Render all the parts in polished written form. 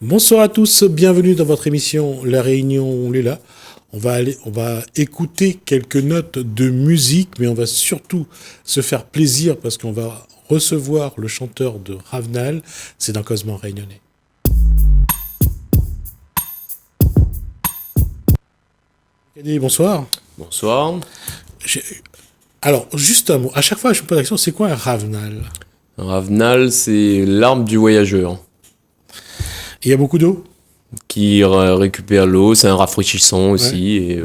Bonsoir à tous, bienvenue dans votre émission La Réunion Lula. On va écouter quelques notes de musique, mais on va surtout se faire plaisir parce qu'on va recevoir le chanteur de Ravenal, c'est dans Cosmo Réunionnais. Bonsoir. Bonsoir. Alors, juste un mot, à chaque fois je me pose la question, c'est quoi un Ravenal? Un Ravenal, c'est l'arbre du voyageur Il y a beaucoup d'eau? qui récupère l'eau, c'est un rafraîchissant aussi, et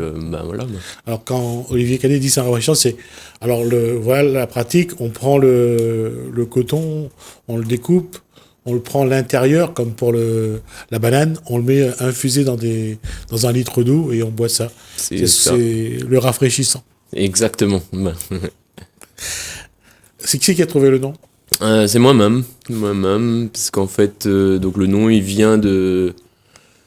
voilà. Alors quand Olivier Cadet dit c'est un rafraîchissant, c'est alors voilà la pratique. On prend le coton, on le découpe, on le prend l'intérieur comme pour la banane, on le met infusé dans un litre d'eau et on boit ça. C'est le rafraîchissant. Exactement. C'est qui a trouvé le nom? C'est moi-même, parce qu'en fait, donc le nom il vient de.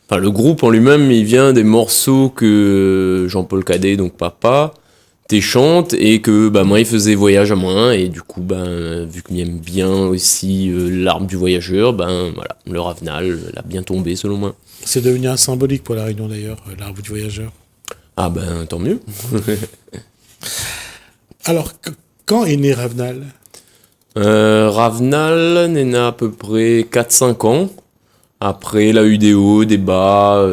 Enfin, le groupe en lui-même, il vient des morceaux que Jean-Paul Cadet, donc papa, chante et que moi il faisait voyage à moi et du coup vu qu'il aime bien aussi l'arbre du voyageur, voilà, le Ravenal l'a bien tombé selon moi. C'est devenu un symbolique pour la Réunion d'ailleurs, l'arbre du voyageur. Ah tant mieux. Alors quand est né Ravenal? Ravenal n'est né à peu près 4-5 ans. Après, il a eu des hauts, des bas,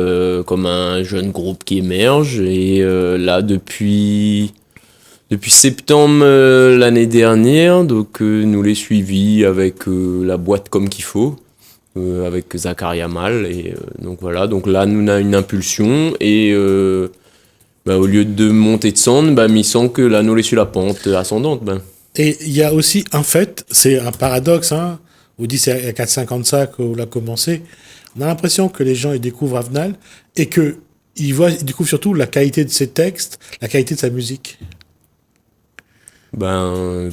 comme un jeune groupe qui émerge. Et là, depuis septembre l'année dernière, donc nous les suivis avec la boîte comme qu'il faut, avec Zakaria Mal. Et donc voilà, donc là, nous avons une impulsion. Et au lieu de monter de descendre, il semble que là, nous les suit la pente ascendante. Et il y a aussi un fait, c'est un paradoxe, hein. On dit c'est à 4-5 ans de ça qu'on a commencé. On a l'impression que les gens ils découvrent Ravenal et qu'ils découvrent surtout la qualité de ses textes, la qualité de sa musique.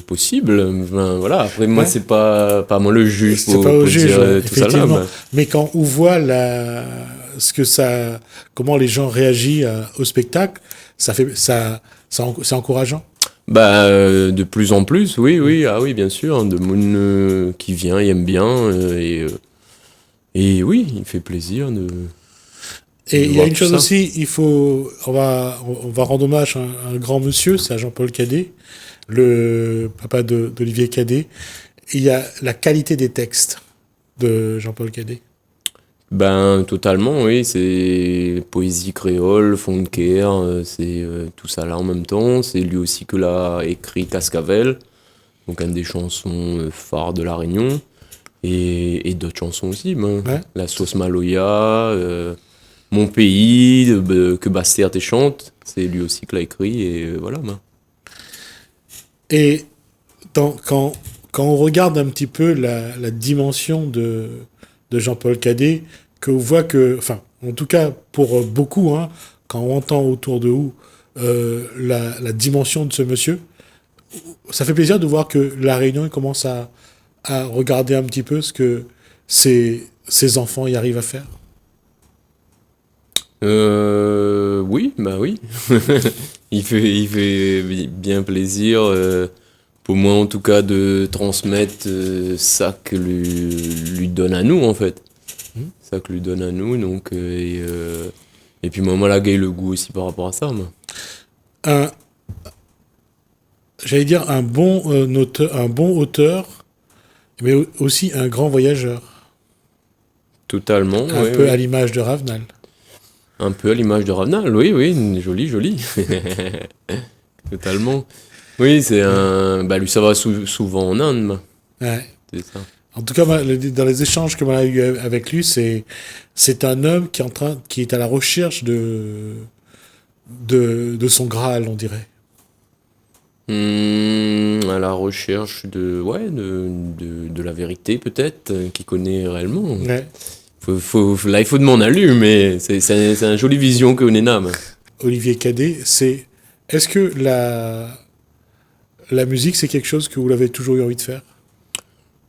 Possible. Voilà. Après, moi, c'est pas moi le juge pour juge, dire tout ça là. Mais quand on voit comment les gens réagissent au spectacle, c'est encourageant. De plus en plus, oui, ah oui, bien sûr, de monde qui vient, il aime bien, et oui, il fait plaisir de. Et il y a une chose aussi, on va rendre hommage à un grand monsieur, c'est à Jean-Paul Cadet, le papa d'Olivier Cadet. Il y a la qualité des textes de Jean-Paul Cadet. Totalement, oui, c'est poésie créole, funker, c'est tout ça là en même temps. C'est lui aussi que l'a écrit Cascavel, donc une des chansons phares de La Réunion, et d'autres chansons aussi, La Sauce Maloya, Mon Pays, que Bastère chante, c'est lui aussi que l'a écrit, et voilà. Et quand on regarde un petit peu la dimension de Jean-Paul Cadet, qu'on voit que, enfin, en tout cas pour beaucoup, hein, quand on entend autour de nous la dimension de ce monsieur, ça fait plaisir de voir que la Réunion commence à regarder un petit peu ce que ses enfants y arrivent à faire. Oui. il fait bien plaisir. Pour moi en tout cas de transmettre ça que lui donne à nous en fait, ça que lui donne à nous, donc et puis moi là gagne le goût aussi par rapport à ça j'allais dire un bon auteur, mais aussi un grand voyageur, totalement, un peu à l'image de Ravenal. Un peu à l'image de Ravenal, oui, joli. Totalement. Oui, c'est lui, ça va souvent en Inde. Ouais. C'est ça. En tout cas, dans les échanges que j'ai eu avec lui, c'est un homme qui est à la recherche de son Graal, on dirait. À la recherche de la vérité, peut-être, qui connaît réellement. Ouais. Là, il faut de mon allu, mais c'est une jolie vision que Nenam. Olivier Cadet, est-ce que la musique, c'est quelque chose que vous avez toujours eu envie de faire?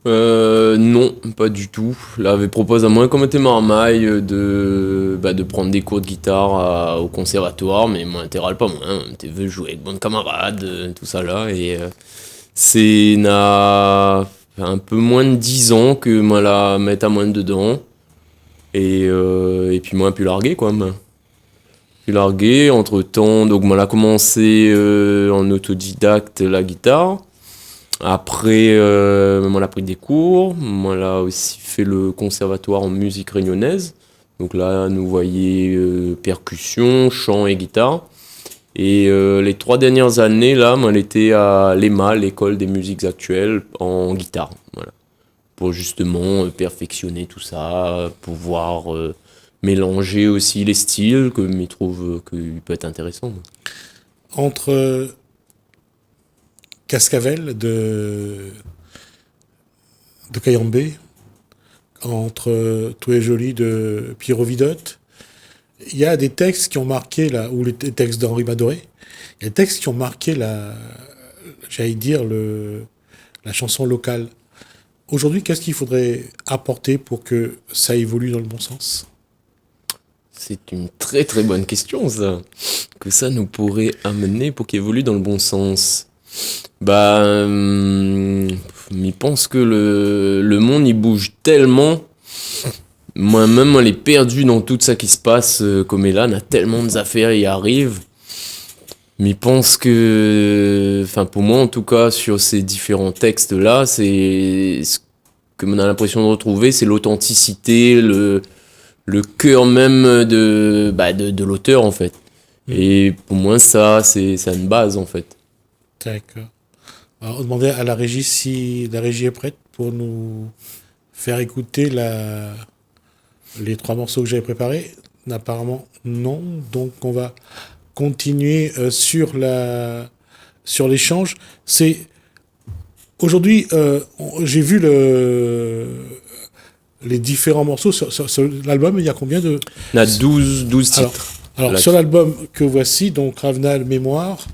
Non, pas du tout. Là, avait propose à moi, comme était marmaille, de prendre des cours de guitare au conservatoire, mais moi, t'es pas moi. Tu veux jouer avec bons camarades, tout ça là, et c'est un peu moins de 10 ans que moi la mettre à moins dedans. Et puis moi, puis largué, quoi. Puis largué, entre-temps, donc moi, on a commencé en autodidacte la guitare. Après, on a pris des cours. Moi, on a aussi fait le conservatoire en musique réunionnaise. Donc là, nous voyez percussion, chant et guitare. Et les 3 dernières années, là, moi, j'étais à l'EMA, l'école des musiques actuelles, en guitare. Voilà. Pour justement perfectionner tout ça, pouvoir mélanger aussi les styles, que je trouve qu'il peut être intéressant. Entre Cascavel de Cayambé, entre Tout est joli de Pierrot Vidot, il y a des textes qui ont marqué, ou les textes d'Henri Madoré, il y a des textes qui ont marqué j'allais dire, la chanson locale. Aujourd'hui, qu'est-ce qu'il faudrait apporter pour que ça évolue dans le bon sens ? C'est une très très bonne question, ça. Que ça nous pourrait amener pour qu'il évolue dans le bon sens. Je pense que le monde, il bouge tellement. Moi-même, on est perdu dans tout ça qui se passe. Comme là, on a tellement d'affaires qui arrivent. Mais je pense que, pour moi en tout cas, sur ces différents textes-là, c'est ce que on a l'impression de retrouver, c'est l'authenticité, le cœur même de l'auteur, en fait. Et pour moi, ça, c'est une base, en fait. D'accord. Alors, on demandait à la régie si la régie est prête pour nous faire écouter les 3 morceaux que j'avais préparés. Apparemment, non. Donc, on va continuer sur l'échange. Aujourd'hui, j'ai vu les différents morceaux sur l'album. Il y a combien de... On a 12 titres. Alors sur l'album que voici, donc Ravenal Mémoire,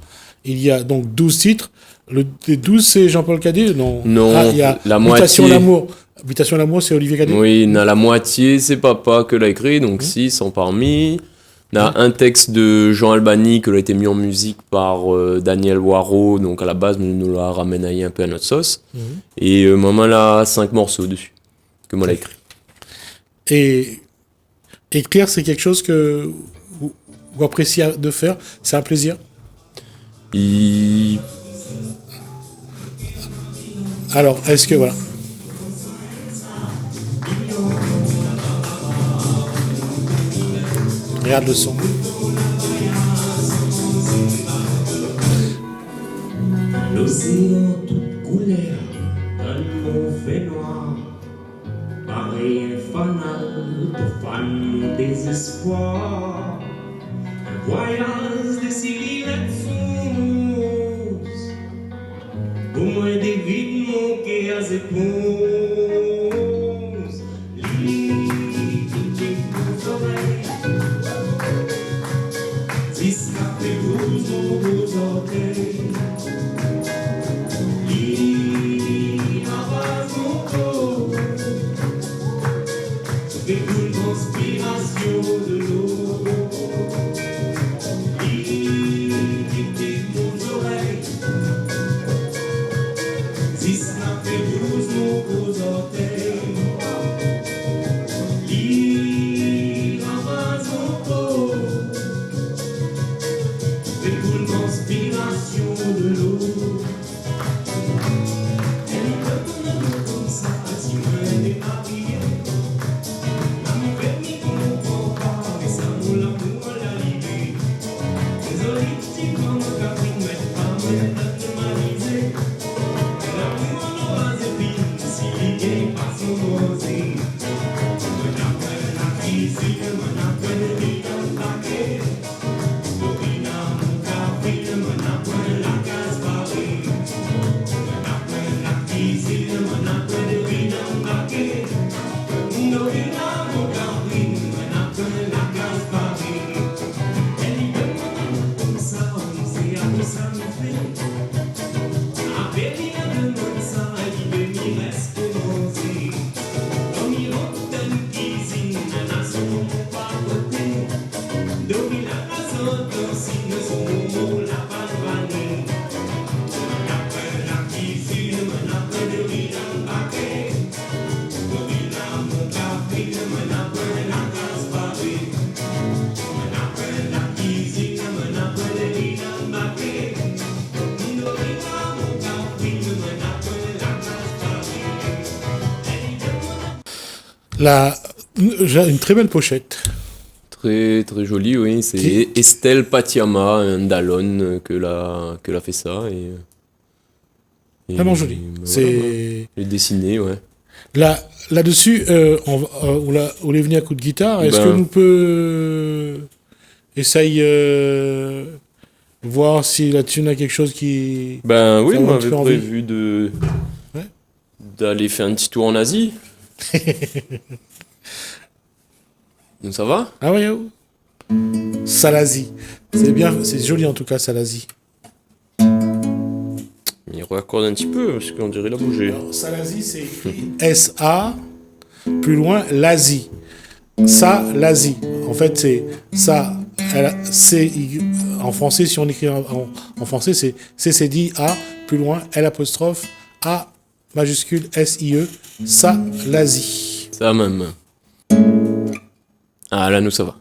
il y a donc 12 titres. Les 12, c'est Jean-Paul Cadet? Non. Non, il y a la Habitation moitié. l'amour. Habitation l'amour, c'est Olivier Cadet? Oui, la moitié, c'est papa que l'a écrit, donc 6 sont parmi. On a un texte de Jean Albani qui a été mis en musique par Daniel Waro, donc à la base, nous l'a ramené un peu à notre sauce. Et maman a 5 morceaux dessus, que moi l'a écrit. Et écrire, c'est quelque chose que vous appréciez de faire? C'est un plaisir? Alors, est-ce que... Voilà. Regarde le son. L'océan toute couleur, un mot fait noir, pareil infernal, profane désespoir, un voyage de silhouettes sources, pour moi des vides manquées à ses épaules. La, j'ai une très belle pochette. Très, très joli, oui. C'est Qui- Estelle Patiama, un Dallon, que l'a fait ça. Vraiment joli. Voilà, C'est je l'ai dessiné, ouais. là, là-dessus, on est venu à coup de guitare. Est-ce que Ben- nous peut essaye voir si là-dessus on a quelque chose qui. Ben oui, Ça on m'a un petit m'avait peu envie. prévu Ouais. d'aller faire un petit tour en Asie. Donc ça va? Ah ouais. Oh. Salazie. C'est bien, c'est joli en tout cas, Salazie. Il raccorde un petit peu, parce qu'on dirait la bouger. Alors, Salazie, c'est écrit S-A, plus loin, l'Asie. Ça, l'Asie. En fait, c'est ça. En français, si on écrit en français, c'est C-C-D-A, plus loin, L apostrophe, A majuscule, S-I-E, ça, l'Asie. Ça même. Ah là, nous ça va.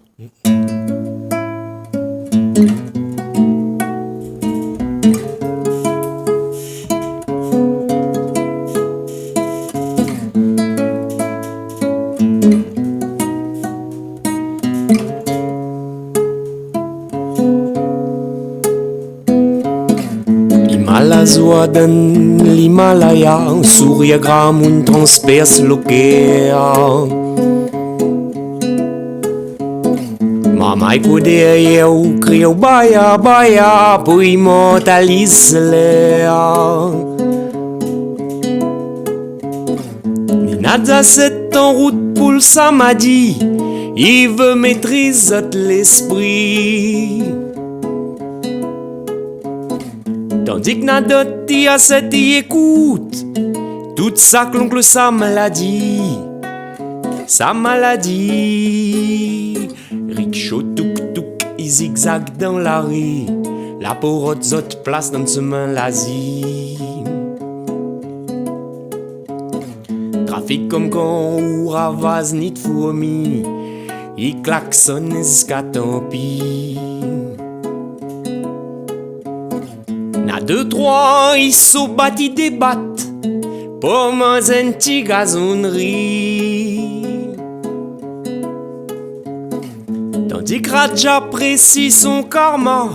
Himalaya dan l'Himalaya, Suryagram un transperce l'océan. Mamai kude eu criou baia baia pour immortaliser Ninaza c'est en route pour le samedi, il veut maîtriser l'esprit. Tandis que Nadoti a cette écoute, toute ça que l'oncle Sam l'a dit, sa maladie. Rickshaw tuk tuk, il zigzag dans la rue, la porotte zot place dans le chemin l'Asie. Trafic comme quand ou ravase ni de fourmis, il klaxonne jusqu'à tant pis. Na deux, trois, ils sont bâtis des battes pour manger un petit gazonnerie. Tandis que Raja apprécie son karma,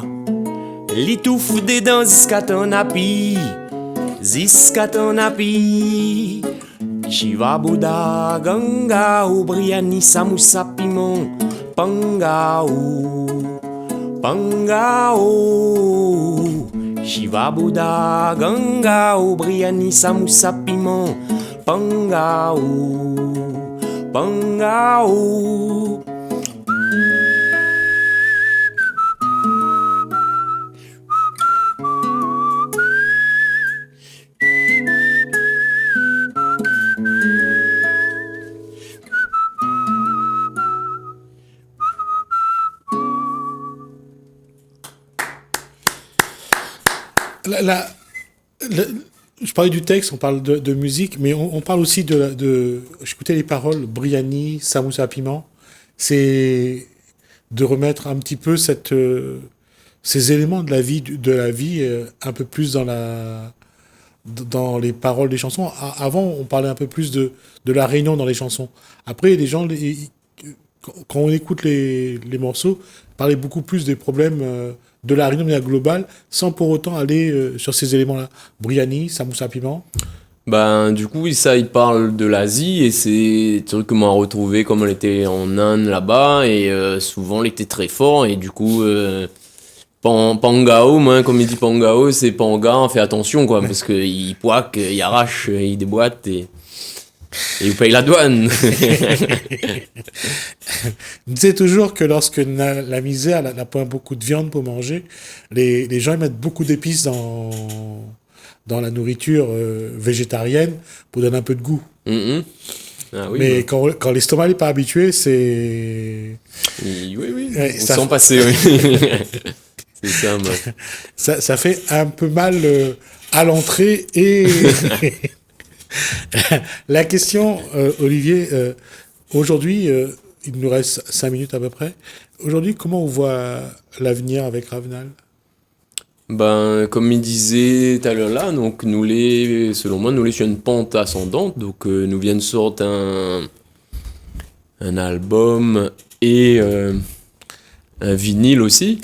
l'étouffe des dents jusqu'à ton api, jusqu'à ton api. Shiva Bouddha, Ganga, Briani, Samoussa, Piment, Pangao, Pangao. Shiva Bouddha, Ganga, Briani, Samoussa, Piment, Pangao, Pangao. Je parlais du texte, on parle de musique, mais on parle aussi j'écoutais les paroles, Briani, Samoussa Piment, c'est de remettre un petit peu ces éléments de la vie, un peu plus dans les paroles des chansons. Avant, on parlait un peu plus de la Réunion dans les chansons. Après, les gens, quand on écoute les morceaux, parlaient beaucoup plus des problèmes de la Réunion de manière globale, sans pour autant aller sur ces éléments-là. Briani, Samoussa Piment. Ben, du coup, ça, il parle de l'Asie et c'est des trucs que moi retrouvé comme on était en Inde là-bas et souvent, il était très fort et du coup, Pangao, moi, comme il dit Pangao, c'est Panga, on fait attention quoi, parce qu'il poique, il arrache, il déboîte et il paye la douane. On disait toujours que lorsque la misère n'a pas beaucoup de viande pour manger, les gens ils mettent beaucoup d'épices dans la nourriture végétarienne pour donner un peu de goût. Mhm. Ah oui, Mais ouais. quand l'estomac n'est pas habitué, c'est... Oui, oui, Ouais, on ça- sent passer, oui. C'est ça, moi. ça fait un peu mal à l'entrée et... La question, Olivier, aujourd'hui, il nous reste 5 minutes à peu près. Aujourd'hui, comment on voit l'avenir avec Ravenal? Ben, comme il disait tout à l'heure là, donc selon moi, nous les sur une pente ascendante, donc nous viennent sortir un album et un vinyle aussi.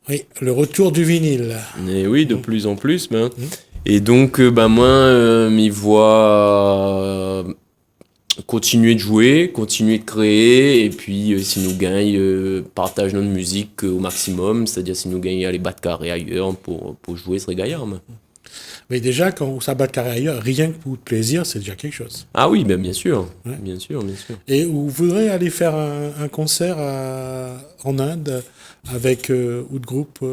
Oui, le retour du vinyle. Et oui, de plus en plus. Ben. Et donc, moi, m'y vois continuer de jouer, continuer de créer, et puis si nous gagnons, partage notre musique au maximum, c'est-à-dire si nous gagnons aller battre carré ailleurs pour jouer, ce serait gaillard. Ben. Mais déjà, quand ça bat de carré ailleurs, rien que pour le plaisir, c'est déjà quelque chose. Ah oui, ben bien sûr, Ouais. bien sûr, bien sûr. Et vous voudrez aller faire un concert en Inde avec ou de groupe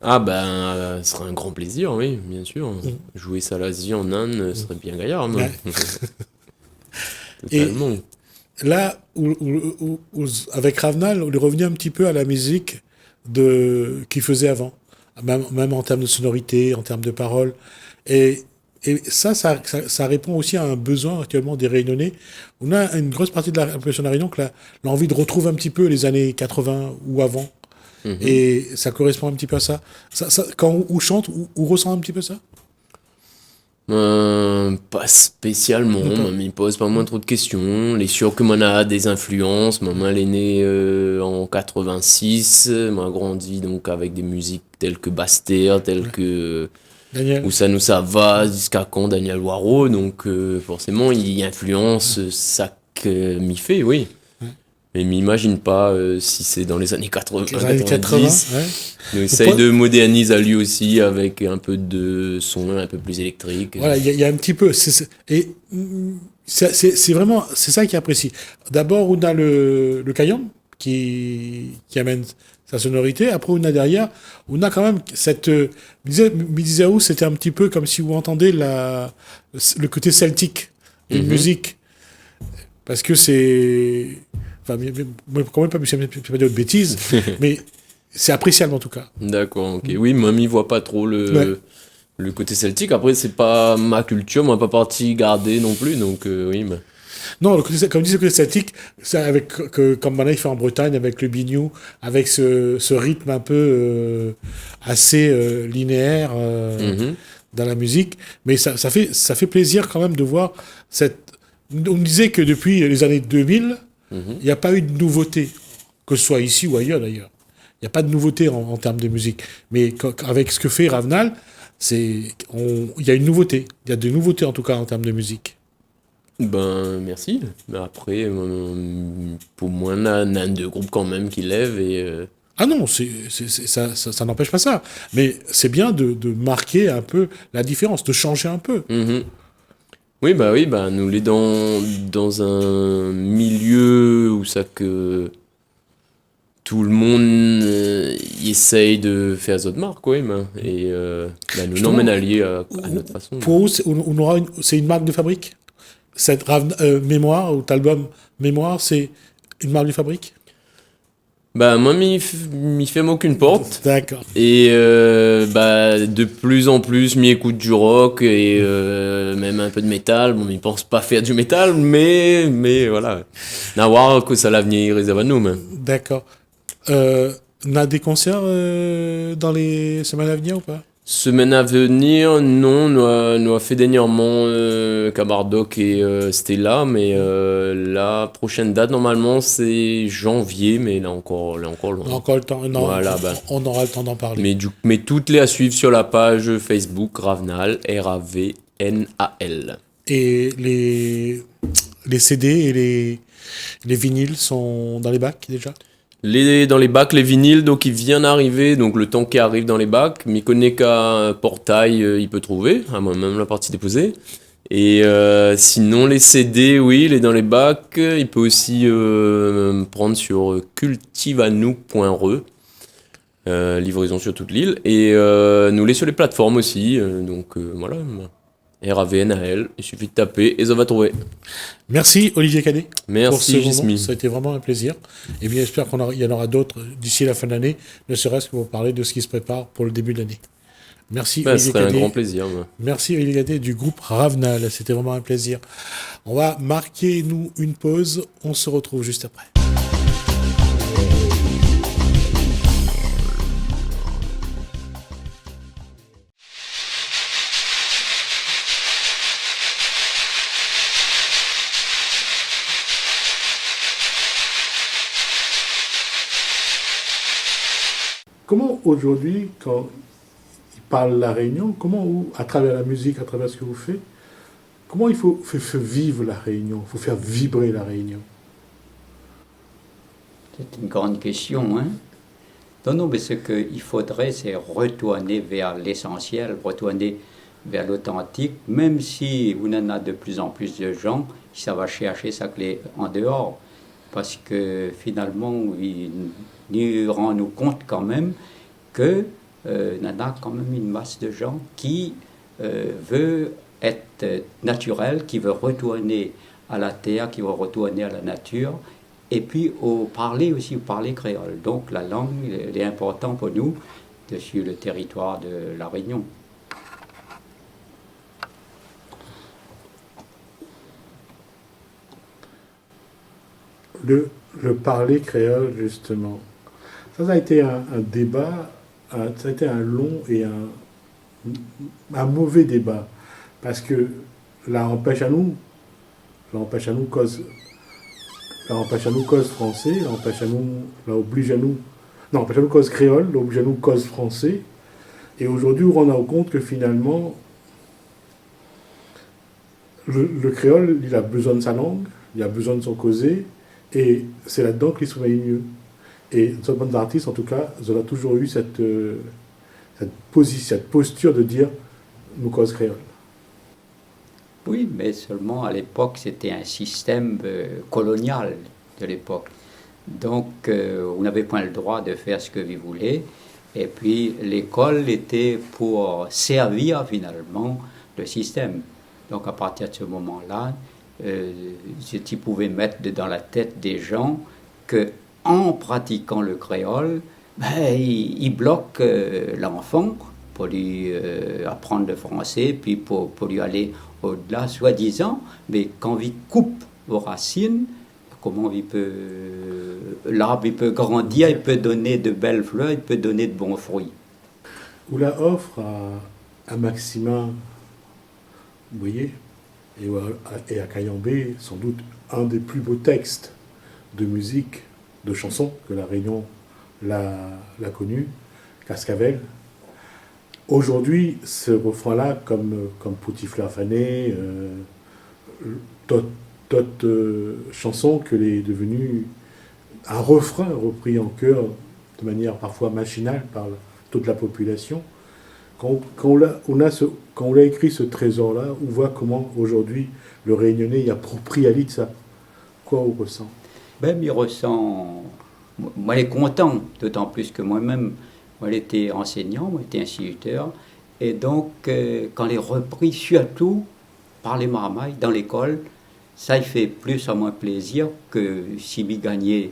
Ah ben, ce serait un grand plaisir, oui, bien sûr. Jouer ça l'Asie en Inde, ce serait bien gaillard. Ben. Ouais. Totalement. Là, avec Ravnal, on est revenu un petit peu à la musique qu'il faisait avant. Même en termes de sonorité, en termes de paroles. Et ça répond aussi à un besoin actuellement des Réunionnais. On a une grosse partie de la population de la Réunion qui a l'envie de retrouver un petit peu les années 80 ou avant. Et ça correspond un petit peu à ça. Quand on chante, on ressent un petit peu ça? Pas spécialement, D'accord. mais il pose pas moins trop de questions. Il est sûr que moi, a des influences. Maman, elle est née en 86. Moi, a grandi donc avec des musiques telles que Bastère, telles que Daniel? Où ça nous ça va, jusqu'à quand Daniel Waro. Donc, forcément, il influence ça que m'y fait, oui. Mais m'imagine pas si c'est dans les années 80, Les années 80, 90. ouais. On essaye de moderniser lui aussi avec un peu de son un peu plus électrique. Voilà, il y a un petit peu. C'est vraiment, c'est ça qui apprécie. D'abord, on a le Kayam qui amène sa sonorité. Après, on a derrière, on a quand même cette. Midizaou, c'était un petit peu comme si vous entendez le côté celtique de musique. Parce que c'est. Enfin, moi, quand même pas dire de bêtises, mais c'est appréciable en tout cas. D'accord, ok. Oui, moi, m'y vois pas trop le côté celtique. Après, c'est pas ma culture, moi, pas partie garder non plus, donc oui. Mais... Non, comme je dis, le côté celtique, c'est comme maintenant il fait en Bretagne, avec le biniou, avec ce rythme un peu assez linéaire dans la musique. Mais ça fait plaisir quand même de voir cette. On disait que depuis les années 2000, il n'y a pas eu de nouveauté, que ce soit ici ou ailleurs d'ailleurs. Il n'y a pas de nouveauté en termes de musique. Mais avec ce que fait Ravnal, il y a une nouveauté. Il y a des nouveautés en tout cas en termes de musique. Ben, merci. Mais après, pour moi, on a un deux groupes quand même qui lèvent et... Ah non, ça n'empêche pas ça. Mais c'est bien de marquer un peu la différence, de changer un peu. Oui, nous les dans un milieu où ça que tout le monde y essaye de faire zone marque, quoi, et nous l'emmène allier à notre façon. Pour vous, c'est une marque de fabrique? Cette Mémoire, ou album Mémoire, c'est une marque de fabrique? Bah, moi, m'y ferme aucune porte. D'accord. Et de plus en plus, m'y écoute du rock et même un peu de métal. Bon, m'y pense pas faire du métal, mais voilà. À voir que ça l'avenir réserve à nous. Mais. D'accord. On a des concerts dans les semaines à venir ou pas? Semaine à venir, non, nous a fait dernièrement Cabardoc et Stella, mais la prochaine date normalement c'est janvier, mais là encore loin. On a encore le temps. Non, Voilà, on aura le temps d'en parler. Mais toutes les à suivre sur la page Facebook Ravnal, Ravnal. Et les CD et les vinyles sont dans les bacs déjà? Dans les bacs, les vinyles, donc il vient d'arriver, donc le temps qui arrive dans les bacs, m'y connaît qu'à portail, il peut trouver, à moi-même la partie déposée. Et sinon, les CD, oui, il est dans les bacs, il peut aussi prendre sur cultivanou.re, livraison sur toute l'île, et nous les sur les plateformes aussi, donc voilà. Ravnal, il suffit de taper et ça va trouver. Merci Olivier Cadet. Merci Gismi. Ça a été vraiment un plaisir. Et bien j'espère qu'il y en aura d'autres d'ici la fin de l'année, ne serait-ce que pour parler de ce qui se prépare pour le début de l'année. Merci Olivier Cadet. Cadet. Un grand plaisir. Merci Olivier Cadet du groupe Ravnal. C'était vraiment un plaisir. On va marquer nous une pause. On se retrouve juste après. Comment aujourd'hui, quand il parle la Réunion, comment, à travers la musique, à travers ce que vous faites, comment il faut faire vivre la Réunion, il faut faire vibrer la Réunion? C'est une grande question, hein? Non, non, mais ce qu'il faudrait, c'est retourner vers l'essentiel, retourner vers l'authentique, même si on en a de plus en plus de gens qui savent chercher sa clé en dehors, parce que finalement, nous rendons compte quand même que on en a quand même une masse de gens qui veut être naturel, qui veut retourner à la terre, qui veut retourner à la nature, et puis au parler créole. Donc la langue, elle est importante pour nous sur le territoire de la Réunion. Le parler créole, justement, ça a été un débat, ça a été un long et un mauvais débat, parce que la empêche à nous cause français, la oblige à nous, non, empêche à nous cause créole, l'oblige à nous cause français, et aujourd'hui on rend compte que finalement le créole, il a besoin de sa langue, il a besoin de son causé, et c'est là-dedans qu'il se met mieux. Et les bonnes artistes, en tout cas, ils ont toujours eu cette posture de dire nous cause créole. Oui, mais seulement à l'époque, c'était un système colonial de l'époque. Donc, on n'avait pas le droit de faire ce que vous voulez. Et puis, l'école était pour servir finalement le système. Donc, à partir de ce moment-là, tu pouvais mettre dans la tête des gens que en pratiquant le créole, il bloque l'enfant pour lui apprendre le français, puis pour lui aller au-delà, soi-disant, mais quand il coupe aux racines, comment l'arbre il peut grandir, il peut donner de belles fleurs, il peut donner de bons fruits. Oula offre à Maximin, vous voyez, et à Kayambé, sans doute un des plus beaux textes de musique, de chansons que la Réunion l'a connu, Cascavel. Aujourd'hui, ce refrain-là, comme Poutifleur Fané, d'autres chansons que l'est devenu un refrain repris en chœur de manière parfois machinale par toute la population. Quand on a écrit ce trésor-là, on voit comment aujourd'hui le Réunionnais y approprie à de ça. Quoi on ressent? Ben, il ressent... Moi, il est content, d'autant plus que moi-même, moi, j'étais enseignant, moi, j'étais instituteur. Et donc, quand les repris, surtout par les marmailles dans l'école, ça, il fait plus ou moins plaisir que si il gagnait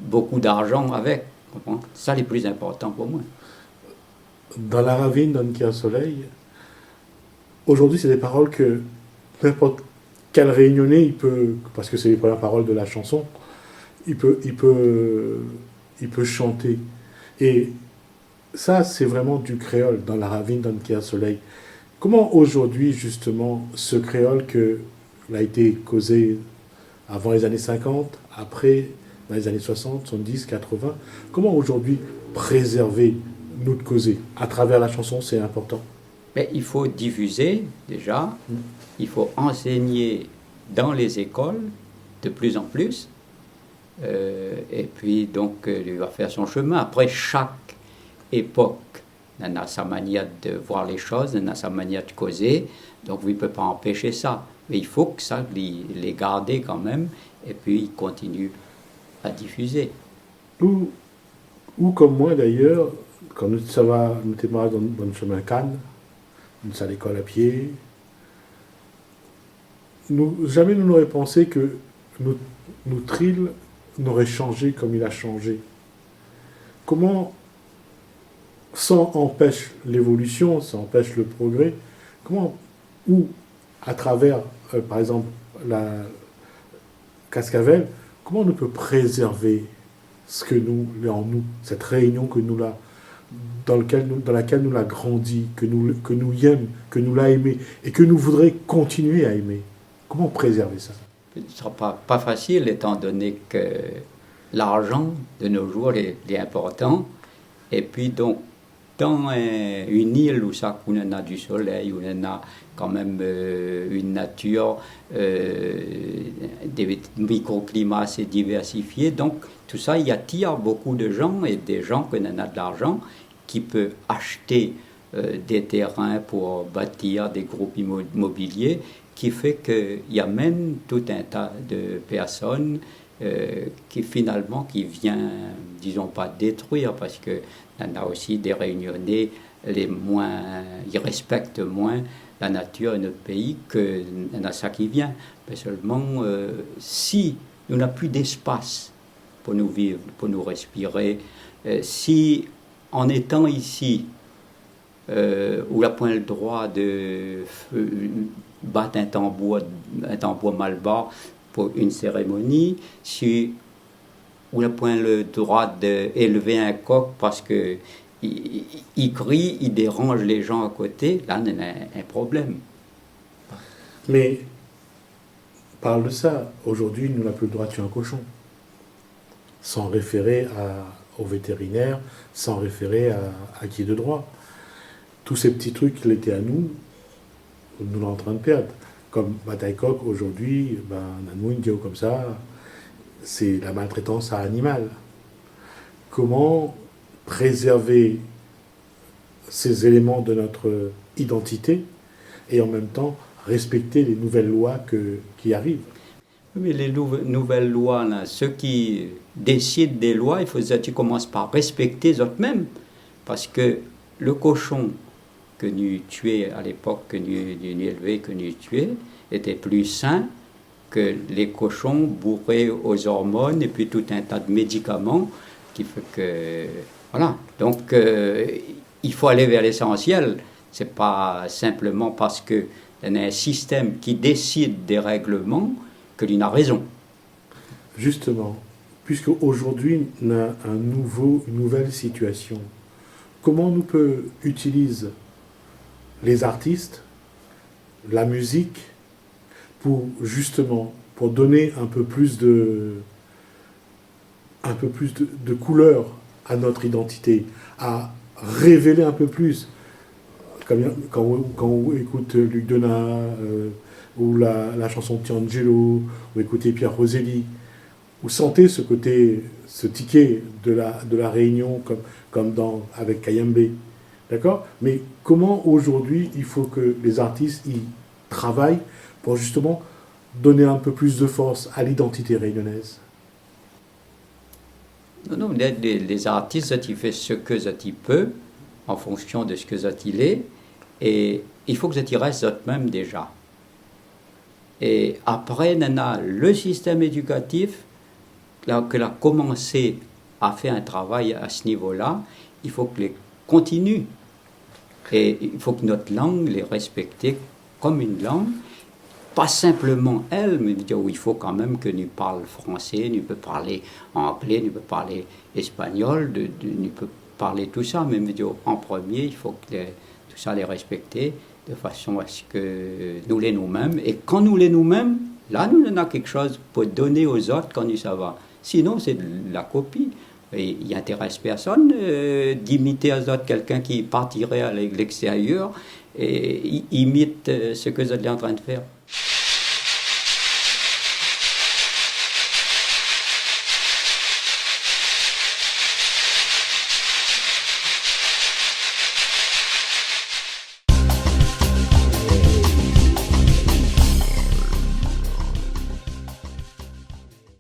beaucoup d'argent avec. Ça, c'est le plus important pour moi. Dans la ravine d'un qui a soleil, aujourd'hui, c'est des paroles que n'importe quel Réunionnais, il peut, parce que c'est les premières paroles de la chanson, il peut chanter. Et ça, c'est vraiment du créole, dans la ravine d'un qui a soleil. Comment aujourd'hui, justement, ce créole que a été causé avant les années 50, après, dans les années 60, 70, 80, comment aujourd'hui préserver notre causé? À travers la chanson, c'est important. Mais il faut diffuser, déjà. Il faut enseigner dans les écoles, de plus en plus. Et puis, donc, il va faire son chemin. Après, chaque époque en a sa manière de voir les choses, en a sa manière de causer. Donc, il ne peut pas empêcher ça. Mais il faut que ça, les garder quand même. Et puis, il continue à diffuser. Ou comme moi, d'ailleurs, quand nous sommes dans le chemin Cannes, nous sommes à l'école à pied, jamais nous n'aurions pensé que notre île n'aurait changé comme il a changé. Comment, sans empêcher l'évolution, ça empêche le progrès, comment, ou à travers, par exemple, la Cascavel, comment on peut préserver ce que nous, en nous, cette réunion que nous là, dans laquelle nous l'a grandi, que nous aimons, que nous l'a aimé, et que nous voudrions continuer à aimer. Comment préserver ça? Ce ne sera pas facile, étant donné que l'argent de nos jours est important. Et puis donc, dans une île où ça, où on a du soleil, où on a quand même une nature, des microclimats assez diversifiés, donc tout ça, il attire beaucoup de gens et des gens qui en a de l'argent qui peuvent acheter des terrains pour bâtir des groupes immobiliers, qui fait qu'il y a même tout un tas de personnes qui finalement qui vient, disons pas détruire, parce que il y en a aussi des Réunionnais ils respectent moins la nature de notre pays que y en a ça qui vient. Mais seulement si nous n'avons plus d'espace pour nous vivre, pour nous respirer, si en étant ici où la point le droit de battre un tambour mal bas pour une cérémonie, si on n'a point le droit d'élever un coq parce que il crie, il dérange les gens à côté, là on a un problème. Mais parle de ça. Aujourd'hui, nous n'avons plus le droit de tuer un cochon. Sans référer au vétérinaire, sans référer à qui est de droit. Tous ces petits trucs qui étaient à nous, nous sommes en train de perdre. Comme bataille coq, aujourd'hui, on a une comme ça, c'est la maltraitance à animal. Comment préserver ces éléments de notre identité et en même temps respecter les nouvelles lois qui arrivent? Mais les nouvelles lois, là, ceux qui décident des lois, il faut que tu commences par respecter eux-mêmes. Parce que le cochon que nous tuions à l'époque, que nous élevons, que nous tuions, était plus sain que les cochons bourrés aux hormones et puis tout un tas de médicaments qui fait que... Voilà. Donc, il faut aller vers l'essentiel. C'est pas simplement parce qu'il y a un système qui décide des règlements que l'on a raison. Justement, puisque aujourd'hui on a une nouvelle situation, comment nous peut utiliser les artistes, la musique, pour justement, pour donner un peu plus de couleur à notre identité, à révéler un peu plus. Quand on écoute Luc Donat, ou la chanson de Tiangelo, ou écouter Pierre Roselli, vous sentez ce côté, ce ticket de la Réunion, comme avec Kayembe. D'accord? Mais comment aujourd'hui il faut que les artistes y travaillent pour justement donner un peu plus de force à l'identité réunionnaise? Non, les artistes, ils font ce que ils peuvent en fonction de ce que ils est, et il faut que ils restent eux-mêmes déjà. Et après, on a le système éducatif qui a commencé à faire un travail à ce niveau-là. Il faut que les continue. Et il faut que notre langue les respecte comme une langue. Pas simplement elle, mais il faut quand même que nous parlions français, nous peut parler anglais, nous peut parler espagnol, nous peut parler tout ça, mais en premier, il faut que tout ça les respecter de façon à ce que nous les nous-mêmes. Et quand nous les nous-mêmes, là, nous en avons quelque chose pour donner aux autres quand nous ça va. Sinon, c'est de la copie. Et il n'intéresse personne d'imiter aux autres quelqu'un qui partirait à l'extérieur et imite ce que vous êtes en train de faire.